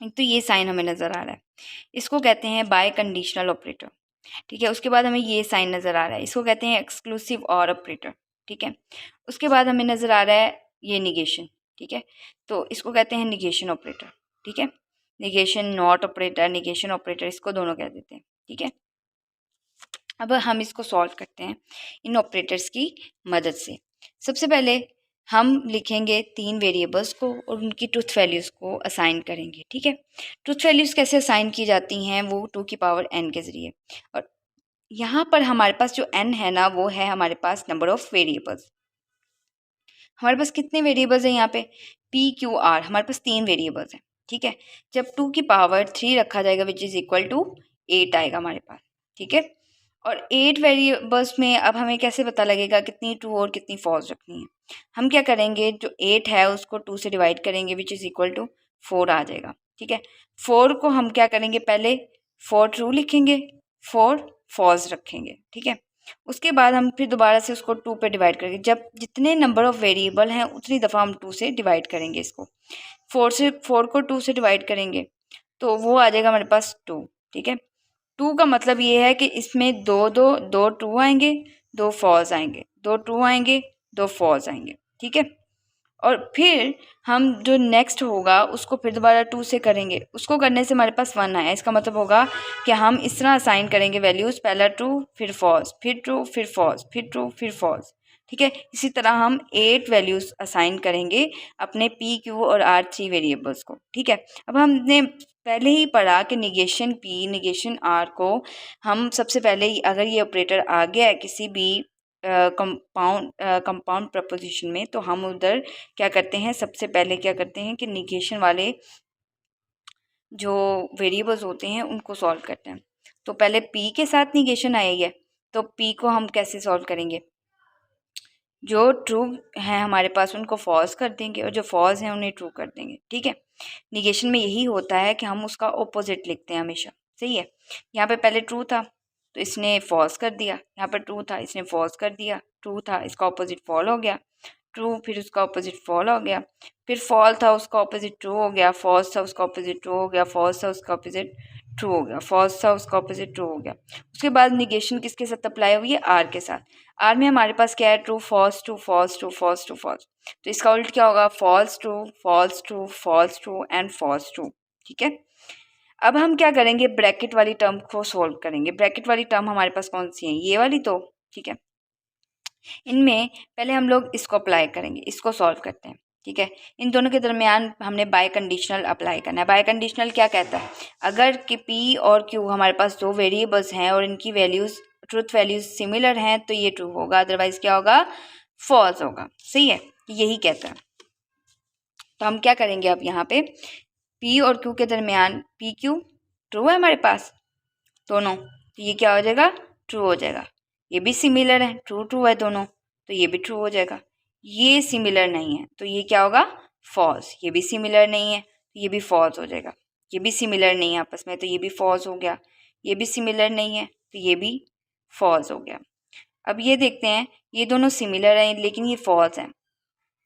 एक तो ये साइन हमें नज़र आ रहा है, इसको कहते हैं बाय कंडीशनल ऑपरेटर। ठीक है। उसके बाद हमें ये साइन नज़र आ रहा है, इसको कहते हैं एक्सक्लूसिव और ऑपरेटर। ठीक है। उसके बाद हमें नज़र आ रहा है ये निगेशन। ठीक है, तो इसको कहते हैं निगेशन ऑपरेटर। ठीक है, negation not operator, negation operator, इसको दोनों कह देते हैं। ठीक है, अब हम इसको सॉल्व करते हैं इन ऑपरेटर्स की मदद से। सबसे पहले हम लिखेंगे 3 वेरिएबल्स को और उनकी ट्रुथ वैल्यूज़ को असाइन करेंगे। ठीक है, ट्रुथ वैल्यूज़ कैसे असाइन की जाती हैं, वो 2 की पावर n के ज़रिए। और यहाँ पर हमारे पास जो n है ना, वो है हमारे पास नंबर ऑफ़ वेरिएबल्स। हमारे पास कितने वेरिएबल्स हैं यहाँ पे, पी क्यू आर, हमारे पास 3 वेरिएबल्स हैं। ठीक है, जब 2 की पावर 3 रखा जाएगा विच इज़ इक्वल टू 8 आएगा हमारे पास। ठीक है, और 8 वेरिएबल्स में अब हमें कैसे पता लगेगा कितनी ट्रू और कितनी फॉल्स रखनी है। हम क्या करेंगे, जो 8 है उसको 2 से डिवाइड करेंगे विच इज़ इक्वल टू 4 आ जाएगा। ठीक है, 4 को हम क्या करेंगे, पहले 4 ट्रू लिखेंगे, 4 फॉल्स रखेंगे। ठीक है, उसके बाद हम फिर दोबारा से उसको 2 पे डिवाइड करेंगे। जब जितने नंबर ऑफ़ वेरिएबल हैं उतनी दफ़ा हम 2 से डिवाइड करेंगे इसको। 4 को 2 से डिवाइड करेंगे तो वो आ जाएगा हमारे पास 2। ठीक है, 2 का मतलब ये है कि इसमें दो ट्रू आएंगे, 2 फॉल्स आएंगे, 2 ट्रू आएंगे, 2 फॉल्स आएंगे। ठीक है, और फिर हम जो नेक्स्ट होगा उसको फिर दोबारा 2 से करेंगे, उसको करने से हमारे पास 1 आया। इसका मतलब होगा कि हम इस तरह असाइन करेंगे वैल्यूज़, पहला ट्रू फिर फॉल्स, फिर ट्रू फिर फॉल्स, फिर ट्रू फिर फॉल्स। ठीक है, इसी तरह हम 8 वैल्यूज़ असाइन करेंगे अपने पी क्यू और आर 3 वेरिएबल्स को। ठीक है, अब हमने पहले ही पढ़ा कि निगेशन पी निगेशन आर को हम सबसे पहले ही, अगर ये ऑपरेटर आ गया है किसी भी कंपाउंड प्रपोजिशन में, तो हम उधर क्या करते हैं, सबसे पहले क्या करते हैं कि निगेशन वाले जो वेरिएबल्स होते हैं उनको सॉल्व करते हैं। तो पहले p के साथ निगेशन आई है, तो p को हम कैसे सॉल्व करेंगे, जो ट्रू हैं हमारे पास उनको फॉल्स कर देंगे और जो फॉल्स हैं उन्हें ट्रू कर देंगे। ठीक है, निगेशन में यही होता है कि हम उसका ऑपोजिट लिखते हैं हमेशा। सही है, यहाँ पे पहले ट्रू था तो इसने फॉल्स कर दिया, यहाँ पर ट्रू था इसने फॉल्स कर दिया, ट्रू था इसका ऑपोजिट फॉल हो गया, ट्रू फिर उसका ऑपोजिट फॉल हो गया, फिर फॉल था उसका ऑपोजिट ट्रू हो गया, फॉल्स था उसका ऑपोजिट ट्रू हो गया, फॉल्स था उसका ऑपोजिट ट्रू हो गया, फॉल्स था उसका ऑपोजिट ट्रू हो गया। उसके बाद निगेशन किसके साथ अप्लाई हुई है, आर के साथ। आर में हमारे पास क्या है, true false true false true false true false, तो इसका उल्ट क्या होगा, false true false true false true and false true. ठीक है, अब हम क्या करेंगे, ब्रैकेट वाली टर्म को सोल्व करेंगे। ब्रैकेट वाली टर्म हमारे पास कौन सी है, ये वाली। तो ठीक है, इनमें पहले हम लोग इसको अप्लाई करेंगे, इसको सॉल्व करते हैं। ठीक है, इन दोनों के दरमियान हमने बाय कंडीशनल अप्लाई करना है। बाय कंडीशनल क्या कहता है, अगर कि पी और क्यू हमारे पास 2 वेरिएबल्स हैं और इनकी वैल्यूज़ ट्रुथ वैल्यूज़ सिमिलर हैं तो ये ट्रू होगा, अदरवाइज़ क्या होगा, फॉल्स होगा। सही है, यही कहता है। तो हम क्या करेंगे, अब यहाँ पे पी और क्यू के दरमियान, पी क्यू ट्रू है हमारे पास दोनों, तो ये क्या हो जाएगा, ट्रू हो जाएगा। ये भी सिमिलर है, ट्रू ट्रू है दोनों, तो ये भी ट्रू हो जाएगा। ये सिमिलर नहीं है तो ये क्या होगा, फॉल्स। ये भी सिमिलर नहीं है तो ये भी फॉल्स हो जाएगा। ये भी सिमिलर नहीं है आपस में तो ये भी फॉल्स हो गया। ये भी सिमिलर नहीं है तो ये भी फॉल्स हो गया। अब ये देखते हैं, ये दोनों सिमिलर हैं लेकिन ये फॉल्स हैं,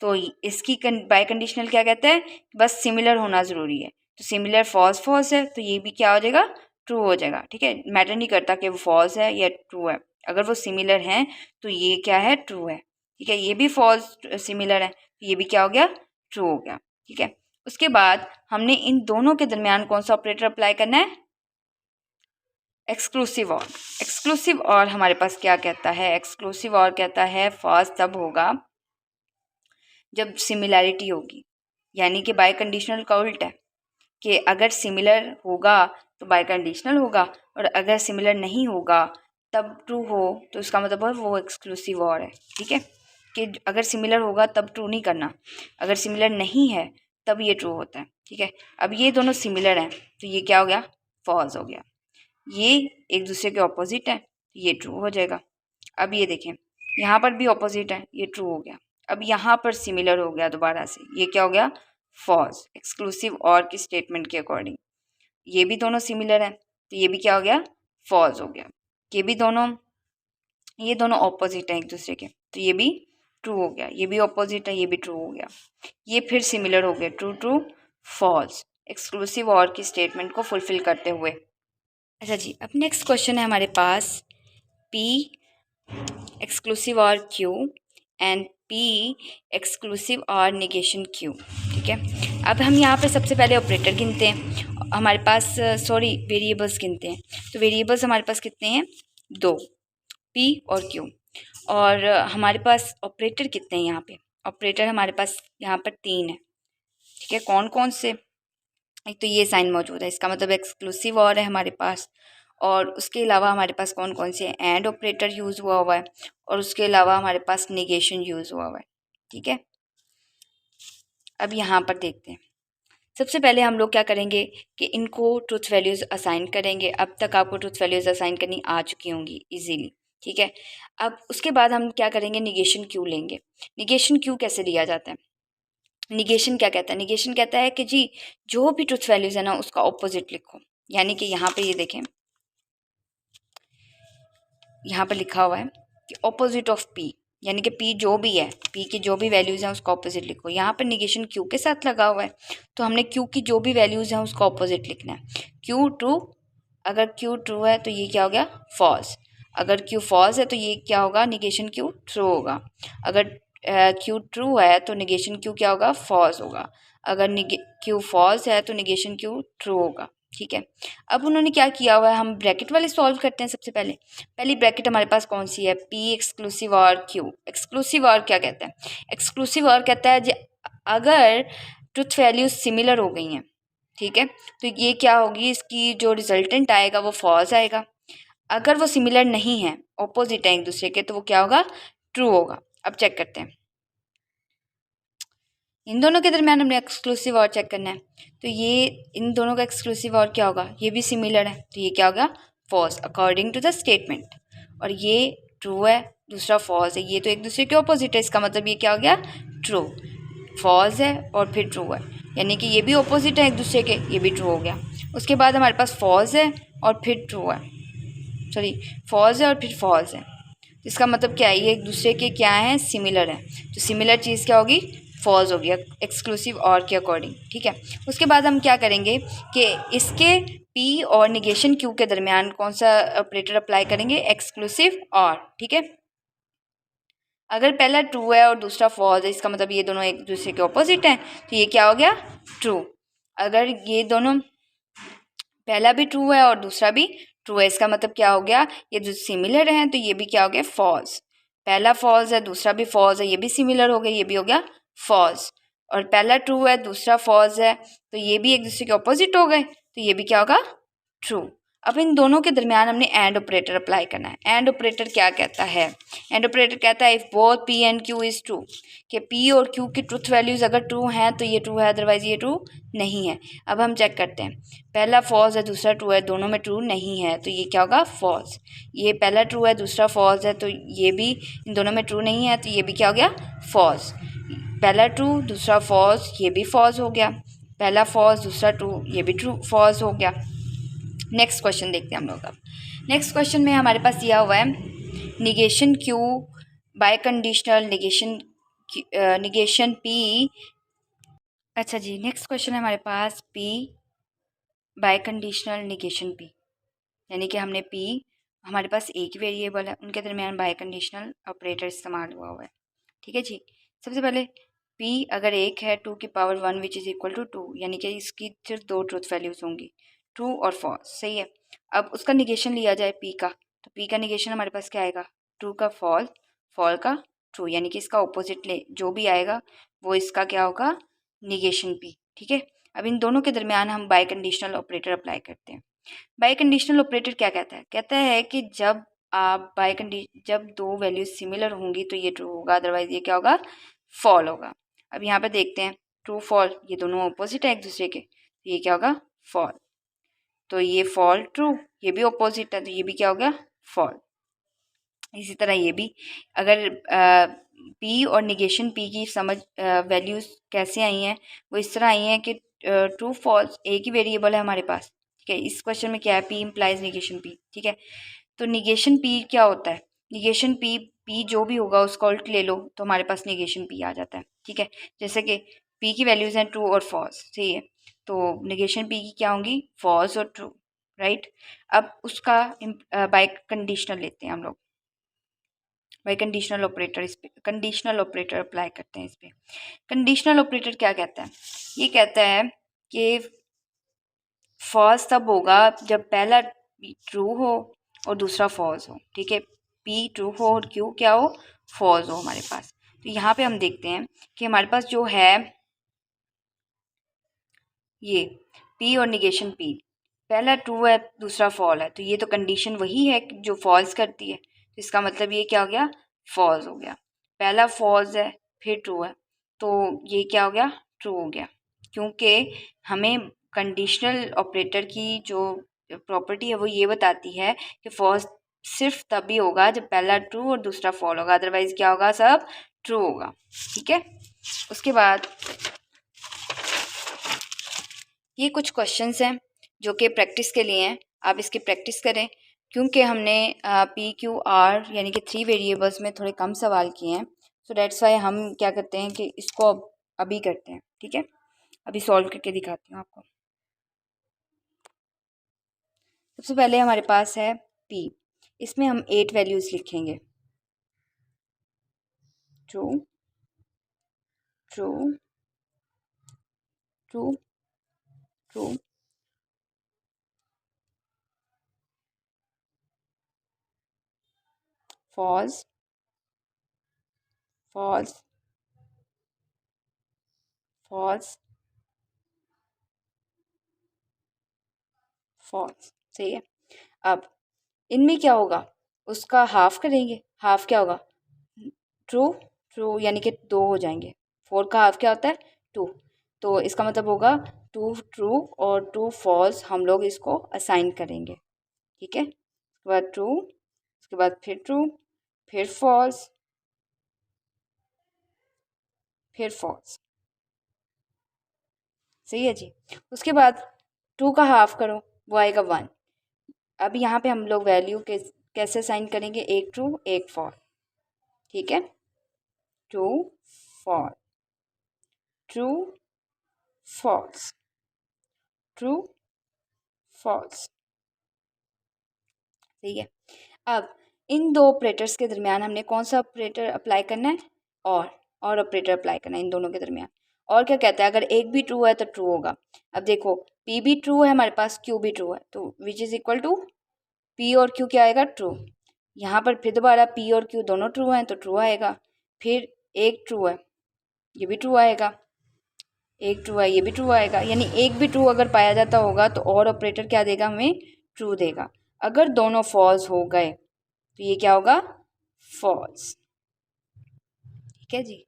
तो इसकी बाय कंडीशनल क्या कहता है, बस सिमिलर होना ज़रूरी है। तो सिमिलर फॉल्स फॉल्स है तो ये भी क्या हो जाएगा, ट्रू हो जाएगा। ठीक है, मैटर नहीं करता कि वो फॉल्स है या ट्रू है, अगर वो सिमिलर हैं तो ये क्या है, ट्रू है। ठीक है, ये भी फॉल्स सिमिलर है तो ये भी क्या हो गया, ट्रू हो गया। ठीक है, उसके बाद हमने इन दोनों के दरमियान कौन सा ऑपरेटर अप्लाई करना है, एक्सक्लूसिव और। एक्सक्लूसिव और हमारे पास क्या कहता है, एक्सक्लूसिव और कहता है फॉल्स तब होगा जब सिमिलैरिटी होगी, यानी कि बाय कंडीशनल का उल्टा है कि अगर सिमिलर होगा तो बाय कंडीशनल होगा और अगर सिमिलर नहीं होगा तब ट्रू हो, तो इसका मतलब है वो एक्सक्लूसिव और है। ठीक है, कि अगर सिमिलर होगा तब ट्रू नहीं करना, अगर सिमिलर नहीं है तब ये ट्रू होता है। ठीक है, अब ये दोनों सिमिलर हैं तो ये क्या हो गया, फॉल्स हो गया। ये एक दूसरे के ऑपोजिट है तो ये ट्रू हो जाएगा। अब ये देखें, यहाँ पर भी ऑपोजिट है, ये ट्रू हो गया। अब यहाँ पर सिमिलर हो गया दोबारा से, ये क्या हो गया, फॉल्स। एक्सक्लूसिव और की स्टेटमेंट के अकॉर्डिंग ये भी दोनों सिमिलर हैं तो ये भी क्या हो गया, फॉल्स हो गया। ये भी दोनों, ये दोनों ऑपोजिट हैं एक दूसरे के तो ये भी ट्रू हो गया। ये भी ऑपोजिट है, ये भी ट्रू हो गया। ये फिर सिमिलर हो गया, ट्रू ट्रू फॉल्स, एक्सक्लूसिव और की स्टेटमेंट को फुलफिल करते हुए। अच्छा जी, अब नेक्स्ट क्वेश्चन है हमारे पास P एक्सक्लूसिव और Q एंड P एक्सक्लूसिव और निगेशन Q। ठीक है, अब हम यहाँ पे सबसे पहले ऑपरेटर गिनते हैं। हमारे पास वेरिएबल्स गिनते हैं। तो वेरिएबल्स हमारे पास कितने हैं? 2, P और Q। और हमारे पास ऑपरेटर कितने हैं यहाँ पे? ऑपरेटर हमारे पास यहाँ पर 3 है। ठीक है, कौन कौन से? एक तो ये साइन मौजूद है, इसका मतलब एक्सक्लूसिव और है हमारे पास। और उसके अलावा हमारे पास कौन कौन से एंड ऑपरेटर यूज़ हुआ हुआ है, और उसके अलावा हमारे पास निगेशन यूज़ हुआ हुआ है। ठीक है, अब यहाँ पर देखते हैं। सबसे पहले हम लोग क्या करेंगे कि इनको ट्रुथ वैल्यूज़ असाइन करेंगे। अब तक आपको ट्रुथ वैल्यूज़ असाइन करनी आ चुकी होंगी इजीली। ठीक है, अब उसके बाद हम क्या करेंगे, निगेशन क्यू लेंगे। निगेशन क्यू कैसे लिया जाता है? निगेशन क्या कहता है? निगेशन कहता है कि जी जो भी ट्रुथ वैल्यूज़ है ना उसका ऑपोजिट लिखो। यानी कि यहाँ पे ये देखें, यहाँ पर लिखा हुआ है कि ऑपोजिट ऑफ पी, यानी कि पी जो भी है, पी की जो भी वैल्यूज़ हैं उसका ऑपोजिट लिखो। यहाँ पर निगेशन क्यू के साथ लगा हुआ है, तो हमने क्यू की जो भी वैल्यूज़ हैं उसका ऑपोजिट लिखना है। क्यू ट्रू, अगर क्यू ट्रू है तो ये क्या हो गया? फॉल्स। अगर क्यू फॉल्स है तो ये क्या होगा? निगेशन क्यू ट्रू होगा। अगर क्यू ट्रू है तो निगेशन क्यू क्या होगा? फॉल्स होगा। अगर क्यू फॉल्स है तो निगेशन क्यू ट्रू होगा। ठीक है, अब उन्होंने क्या किया हुआ है, हम ब्रैकेट वाले सॉल्व करते हैं। सबसे पहले पहली ब्रैकेट हमारे पास कौन सी है? पी एक्सक्लूसिव और क्यू। एक्सक्लूसिव और क्या कहता है? एक्सक्लूसिव और कहता है अगर ट्रुथ वैल्यूज सिमिलर हो गई हैं, ठीक है, तो ये क्या होगी, इसकी जो रिजल्टेंट आएगा वो फॉल्स आएगा। अगर वो सिमिलर नहीं है, ऑपोजिट है एक दूसरे के, तो वो क्या होगा? ट्रू होगा। अब चेक करते हैं, इन दोनों के दरमियान हमने एक्सक्लूसिव और चेक करना है। तो ये इन दोनों का एक्सक्लूसिव और क्या होगा? ये भी सिमिलर है, तो ये क्या होगा? False according to the statement. और ये ट्रू है, दूसरा फॉल्स है, ये तो एक दूसरे के ऑपोजिट है, इसका मतलब ये क्या हो गया? ट्रू। फॉल्स है और फिर ट्रू है, यानी कि ये भी ऑपोजिट है एक दूसरे के, ये भी ट्रू हो गया। उसके बाद हमारे पास फॉल्स है और फिर ट्रू है, सॉरी फॉल्स है और फिर फॉल्स है। इसका मतलब क्या है? ये एक दूसरे के क्या है? सिमिलर है। तो सिमिलर चीज़ क्या होगी? फॉल्स होगी एक्सक्लूसिव और के अकॉर्डिंग। ठीक है, उसके बाद हम क्या करेंगे कि इसके पी और निगेशन क्यू के दरमियान कौन सा ऑपरेटर अप्लाई करेंगे? एक्सक्लूसिव और। ठीक है, अगर पहला ट्रू है और दूसरा फॉल्स है, इसका मतलब ये दोनों एक दूसरे के ऑपोजिट हैं, तो ये क्या हो गया? ट्रू। अगर ये दोनों, पहला भी ट्रू है और दूसरा भी ट्रू है, इसका मतलब क्या हो गया? ये जो सिमिलर हैं तो ये भी क्या हो गया? फॉल्स। पहला फॉल्स है, दूसरा भी फॉल्स है, ये भी सिमिलर हो गया, ये भी हो गया फॉल्स। और पहला ट्रू है, दूसरा फॉल्स है, तो ये भी एक दूसरे के ऑपोजिट हो गए, तो ये भी क्या होगा? ट्रू। अब इन दोनों के दरमियान हमने एंड ऑपरेटर अप्लाई करना है। एंड ऑपरेटर क्या कहता है? एंड ऑपरेटर कहता है if both P and Q is true, कि पी और क्यू की ट्रुथ वैल्यूज़ अगर ट्रू हैं तो ये ट्रू है, अदरवाइज ये ट्रू नहीं है। अब हम चेक करते हैं, पहला फॉल्स है दूसरा ट्रू है, दोनों में ट्रू नहीं है, तो ये क्या होगा? फॉल्स। ये पहला ट्रू है दूसरा फॉल्स है, तो ये भी इन दोनों में ट्रू नहीं है, तो ये भी क्या हो गया? फॉल्स। पहला ट्रू दूसरा फॉल्स, ये भी फॉल्स हो गया। पहला फॉल्स दूसरा ट्रू, ये भी ट्रू फॉल्स हो गया। नेक्स्ट क्वेश्चन देखते हैं हम लोग। अब नेक्स्ट क्वेश्चन में हमारे पास दिया हुआ है negation q biconditional negation p. अच्छा जी, नेक्स्ट क्वेश्चन है हमारे पास p biconditional negation p, यानी कि हमने पी, हमारे पास एक ही वेरिएबल है, उनके दरमियान बाय कंडीशनल ऑपरेटर इस्तेमाल हुआ है। ठीक है जी, सबसे पहले p अगर एक है 2 की power 1 which is equal to 2, यानी कि इसकी सिर्फ दो ट्रूथ वैल्यूज़ होंगी, ट्रू और फॉल्स। सही है, अब उसका निगेशन लिया जाए p का, तो p का निगेशन हमारे पास क्या आएगा? ट्रू का फॉल्स, फॉल का ट्रू, यानी कि इसका ऑपोजिट ले जो भी आएगा वो इसका क्या होगा? Negation p। ठीक है, अब इन दोनों के दरमियान हम बाय कंडीशनल ऑपरेटर अप्लाई करते हैं। बाय कंडीशनल ऑपरेटर क्या कहता है? कहता है कि जब आप जब दो वैल्यूज सिमिलर होंगी तो ये ट्रू होगा, अदरवाइज ये क्या होगा? फॉल होगा। अब यहाँ पे देखते हैं ट्रू फॉल, ये दोनों ऑपोजिट है एक दूसरे के, तो ये क्या होगा? फॉल। तो ये फॉल ट्रू, ये भी ऑपोजिट है, तो ये भी क्या हो गया? फॉल। इसी तरह ये भी, अगर पी और निगेशन पी की समझ वैल्यूज़ कैसे आई हैं, वो इस तरह आई हैं कि ट्रू फॉल्स एक ही वेरिएबल है हमारे पास। ठीक है, इस क्वेश्चन में क्या है? P implies negation P. ठीक है, तो निगेशन पी क्या होता है? निगेशन पी, पी जो भी होगा उसका उल्ट ले लो तो हमारे पास निगेशन पी आ जाता है। ठीक है, जैसे कि पी की वैल्यूज़ हैं ट्रू और फॉल्स। सही है, तो निगेशन पी की क्या होंगी? फॉल्स और ट्रू। राइट। अब उसका बाय कंडीशनल लेते हैं हम लोग, बाय कंडीशनल ऑपरेटर, इस पे कंडीशनल ऑपरेटर अप्लाई करते हैं इस पे। कंडीशनल ऑपरेटर क्या कहता है? ये कहता है कि फॉल्स तब होगा जब पहला ट्रू हो और दूसरा फॉल्स हो, ठीक है। पी ट्रू हो और क्यू क्या हो, फॉल्स हो हमारे पास। तो यहाँ पे हम देखते हैं कि हमारे पास जो है ये पी और निगेशन पी, पहला ट्रू है दूसरा फॉल है, तो ये तो कंडीशन वही है जो फॉल्स करती है। तो इसका मतलब ये क्या हो गया, फॉल्स हो गया। पहला फॉल्स है फिर ट्रू है, तो ये क्या हो गया, ट्रू हो गया। क्योंकि हमें कंडीशनल ऑपरेटर की जो प्रॉपर्टी है वो ये बताती है कि फॉल्स सिर्फ तभी होगा जब पहला ट्रू और दूसरा फॉल होगा, अदरवाइज क्या होगा, सब ट्रू होगा, ठीक है। उसके बाद ये कुछ क्वेश्चंस हैं जो कि प्रैक्टिस के लिए हैं, आप इसकी प्रैक्टिस करें। क्योंकि हमने पी क्यू आर यानी कि 3 वेरिएबल्स में थोड़े कम सवाल किए हैं, सो डेट्स वाई हम क्या करते हैं कि इसको अभी करते हैं, ठीक है। अभी सॉल्व करके दिखाती हूँ आपको। सबसे पहले हमारे पास है पी, इसमें हम 8 वैल्यूज़ लिखेंगे। True true true true false false false false, सही है। अब इनमें क्या होगा, उसका हाफ करेंगे, हाफ क्या होगा, ट्रू ट्रू यानी कि 2 हो जाएंगे। 4 का हाफ क्या होता है, 2, तो इसका मतलब होगा 2 ट्रू और 2 फॉल्स, हम लोग इसको असाइन करेंगे, ठीक है। उसके बाद ट्रू, उसके बाद फिर ट्रू, फिर फॉल्स, फिर फॉल्स, सही है जी। उसके बाद 2 का हाफ करो, वो आएगा 1। अब यहाँ पे हम लोग वैल्यू के कैसे असाइन करेंगे, एक ट्रू एक फॉल, ठीक है। True fall, true false, true false, ठीक है। अब इन दो ऑपरेटर्स के दरमियान हमने कौन सा ऑपरेटर अप्लाई करना है, और ऑपरेटर अप्लाई करना है इन दोनों के दरमियान। और क्या कहता है, अगर एक भी ट्रू है तो ट्रू होगा। अब देखो पी भी ट्रू है हमारे पास, क्यू भी ट्रू है, तो which is equal to P और क्यू क्या आएगा, ट्रू। यहाँ पर फिर दोबारा पी और क्यू दोनों ट्रू हैं तो ट्रू आएगा। फिर एक ट्रू है, ये भी ट्रू आएगा, एक ट्रू है ये भी ट्रू आएगा। यानी एक भी ट्रू अगर पाया जाता होगा तो और ऑपरेटर क्या देगा, हमें ट्रू देगा। अगर दोनों फॉल्स हो गए तो ये क्या होगा, फॉल्स, ठीक है जी।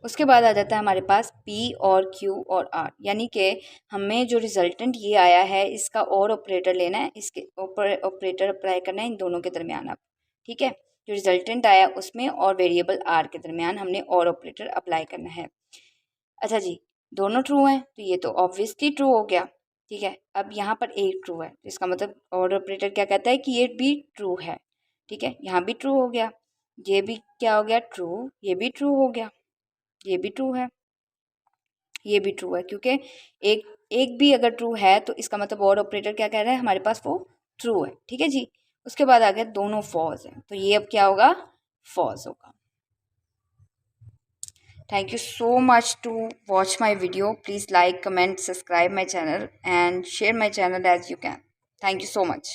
उसके बाद आ जाता है हमारे पास P और Q और R, यानी कि हमें जो रिजल्टेंट ये आया है इसका और ऑपरेटर लेना है, इसके ऊपर ऑपरेटर अप्लाई करना है इन दोनों के दरमियान अब, ठीक है। जो रिजल्टेंट आया उसमें और वेरिएबल R के दरमियान हमने और ऑपरेटर अप्लाई करना है। अच्छा जी, दोनों ट्रू हैं तो ये तो ऑब्वियसली ट्रू हो गया, ठीक है। अब यहाँ पर एक ट्रू है, इसका मतलब और ऑपरेटर क्या कहता है कि ये भी ट्रू है, ठीक है। यहाँ भी ट्रू हो गया, ये भी क्या हो गया, ट्रू, ये भी ट्रू हो गया, ये भी ट्रू है, ये भी ट्रू है। क्योंकि एक एक भी अगर ट्रू है तो इसका मतलब और ऑपरेटर क्या कह रहा है, हमारे पास वो ट्रू है, ठीक है जी। उसके बाद आ गया दोनों फॉल्स हैं, तो ये अब क्या होगा, फॉल्स होगा। Thank you so much to watch my video. Please like, comment, subscribe my channel and share my channel as you can. Thank you so much.